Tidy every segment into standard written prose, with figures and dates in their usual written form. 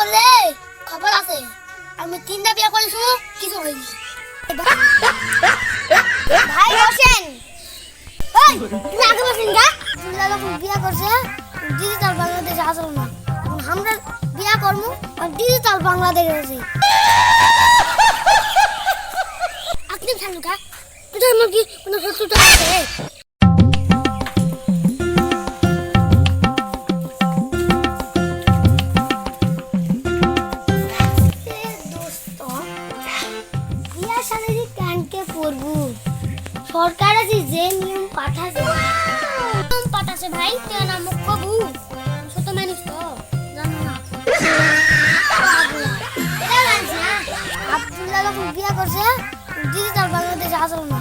করলে খবর আছে। আমি 3টা বিয়া করেছি, কিছু হয়নি। ভাই বসেন। ওই তুমি আগে বসেন গা। তোমরা যখন বিয়া করছে ডিজিটাল বাংলাদেশ আসল না, আমরা বিয়া করবো ডিজিটাল বাংলাদেশ আছে। আপনি খান গা, তোর মুরগি কোনো শত্রুতা আছে? সরকার আছে যে নিয়ম পাঠাছে ভাই, তেন নামক কবু ছোট মানুষ তো জানো না। আব্দুল্লাহ যখন বিয়া করছে ডিজিটাল বাংলাদেশ আসল না,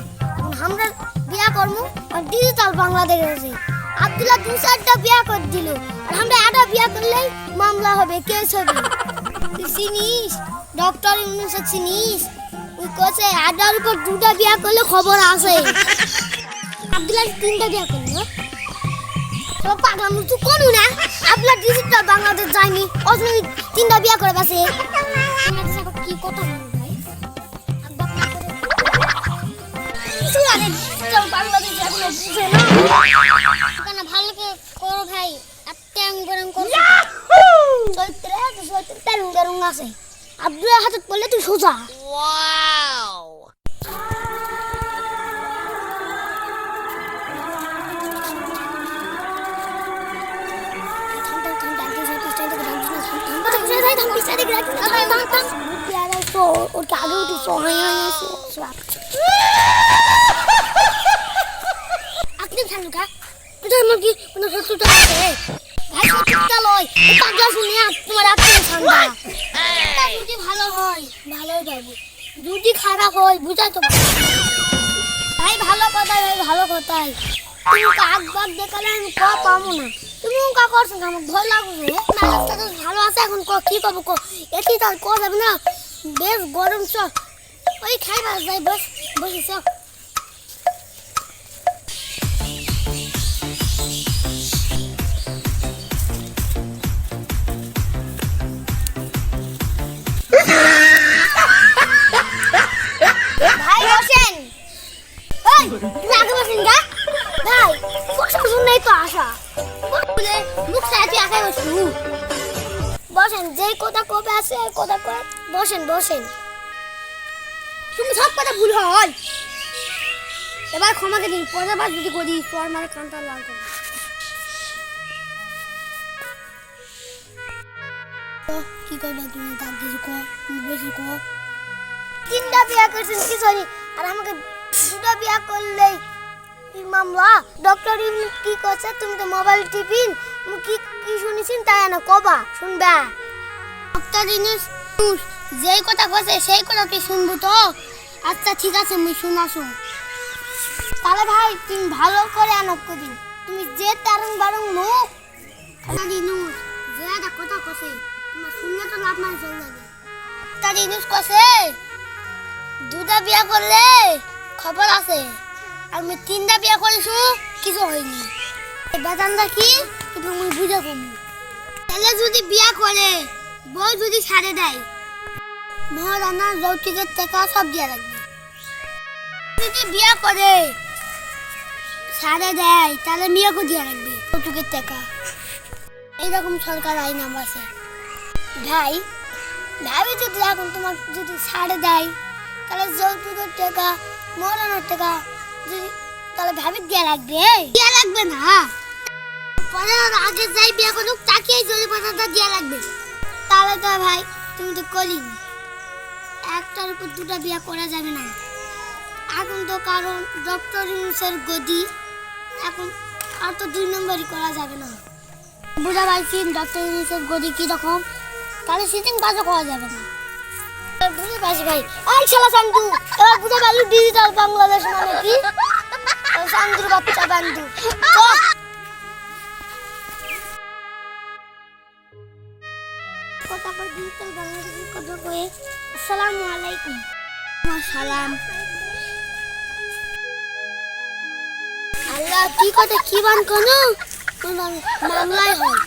আমরা বিয়া করবো ডিজিটাল বাংলাদেশ আছে। আব্দুল্লাহ 2-4টা বিয়া করে দিল, আমরা একটা বিয়া করলেই মামলা হবে, কেস হবে। তুই চিনিস ডক্টর ইউনূস চিনিস? ওই কোচে আডার উপর 2টা বিয়া করলে খবর আছে। আব্দুল্লাহ 3টা বিয়া করলো, তো পাগলাম তুই কোন না? আব্দুল্লাহ ডিজিটাল বাংলাদেশ যায়নি, অজনি 3টা বিয়া করে বাসে। বাংলাদেশ আবার কি কথা বল ভাই? কিছু আরে ডিজিটাল বাংলাদেশ এখন বুঝে না। কেন ভালো করে করো ভাই, আত্যাং গরম করো। চৈত্রে তেরুং তেরুং আছে। আব্দুল্লাহ হাতে পড়লে তুই সোজা। ওয়াও, আপনি খান গা, তোর মুরগি কোনো শত্রুতা আছে? ভাই শত্রুতা লয়, পাগলা শুনে তোমার আপনি খান গা। যদি ভালো হয় ভালোই পাবো, যদি খারাপ হয় বুঝাই তো ভাই। ভালো কথাই ভাই, ভালো কথাই। তুমি কাক বাক দেখালে আমি পাবো না। তুমি কা করছো আমার ভয় লাগছে। নাচটা তো ভালো আছে, এখন কি করবো? এটি তার করা যাবে না, বেশ গরম। চ ওই খাইবা যাই, বসে চ। ভাই বসেন। ওই তুমি আগে বসেন গা। ভাই বসার জন্যই তো আসা, মুখ সাথে একাই বসু। বসেন, যে কথা কবে আছে কথা কয়। বসেন বসেন। তুমি সব কথা ভুল হয়, এবার ক্ষমাকে দিন। পরের বার যদি করি তোর মানে কানটা লাল করে। কি করবে তুমি? তার কিছু কর, বেশি কর। 3টা বিয়া করছেন কি সরি, আর আমাকে 2টা বিয়া করলেই মামলা। ডক্টর ইউনূস কি করছে? তুমি তো মোবাইল টিপিন, কি কি শুনেছেন তাই না কবা শুনবা। ডক্টর ইউনূস যেই কথা কইছে সেই কথা তুই শুনবো তো? আচ্ছা ঠিক আছে, আমি শুনাছো। তাহলে ভাই তুমি ভালো করে আনক করিন। তুমি যে তারং বারং মুখ ডক্টর ইউনূস যে একটা কথা কইছে তোমার শুনলে তো লাভ নাই চলে যাবে। ডক্টর ইউনূস কইছে 2টা বিয়া করলে খবর আছে, আমি 3টা বিয়া করেছি, কিছু হয়নি। বেতনটা কি তুমি বুঝে কম। তাহলে যদি বিয়া করে বউ যদি ছাড়ে দেয়, মহারানা যৌতুকের টাকা সব দিয়ে রাখবে। যদি বিয়া করে ছাড়ে দেয় তাহলে মেয়েকে দিয়ে রাখবে যৌতুকের টাকা। এইরকম সরকার আইন আছে ভাই। ভাবি যদি এখন তোমার যদি ছাড়ে দেয় তাহলে যৌতুকের টাকা মহারানার টাকা যদি তাহলে ভাবি দিয়ে লাগবে না। পরে আগে যাই বিয়ে করুক তাকেই যদি পয়সাটা দিয়ে লাগবে। তাহলে তো ভাই তুমি তো করিনি, একটার উপর 2টা বিয়ে করা যাবে না এখন তো, কারণ ডক্টর ইউনূসের গদি এখন আর তো 2 নম্বরই করা যাবে না। বুঝা পাইছি ডক্টর ইউনূসের গদি কিরকম, তাহলে সিটিং বাজও করা যাবে না। বুঝে পাইছি ভাই। এই শালা সান্দু, এবার বুঝে পারলি ডিজিটাল বাংলাদেশ মানে কি? সান্দুর বাচ্চা বান্দু। কথা কই ডিজিটাল বাংলাদেশের কথা কই। আসসালামু আলাইকুম। সালাম। আল্লাহ কি কথা কি বান কোনো মামলায় হয়।